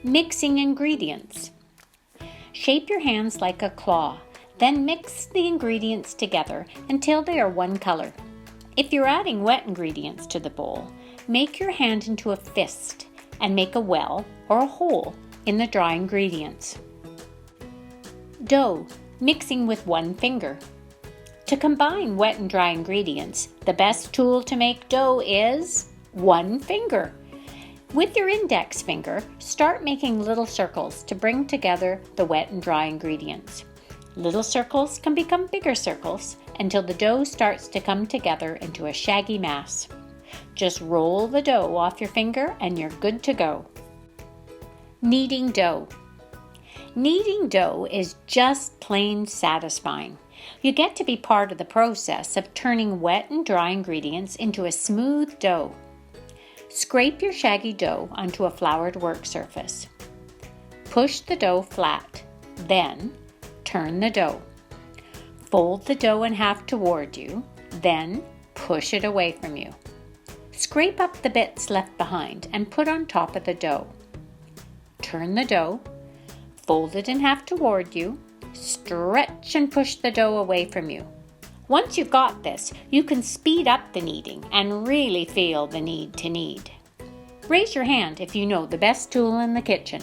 Mixing ingredients. Shape your hands like a claw, then mix the ingredients together until they are one color. If you're adding wet ingredients to the bowl, make your hand into a fist and make a well or a hole in the dry ingredients. Dough, mixing with one finger. To combine wet and dry ingredients, the best tool to make dough is one finger. With your index finger, start making little circles to bring together the wet and dry ingredients. Little circles can become bigger circles until the dough starts to come together into a shaggy mass. Just roll the dough off your finger and you're good to go. Kneading dough. Kneading dough is just plain satisfying. You get to be part of the process of turning wet and dry ingredients into a smooth dough. Scrape your shaggy dough onto a floured work surface. Push the dough flat, then turn the dough. Fold the dough in half toward you, then push it away from you. Scrape up the bits left behind and put on top of the dough. Turn the dough, fold it in half toward you, stretch and push the dough away from you. Once you've got this, you can speed up the kneading and really feel the need to knead. Raise your hand if you know the best tool in the kitchen.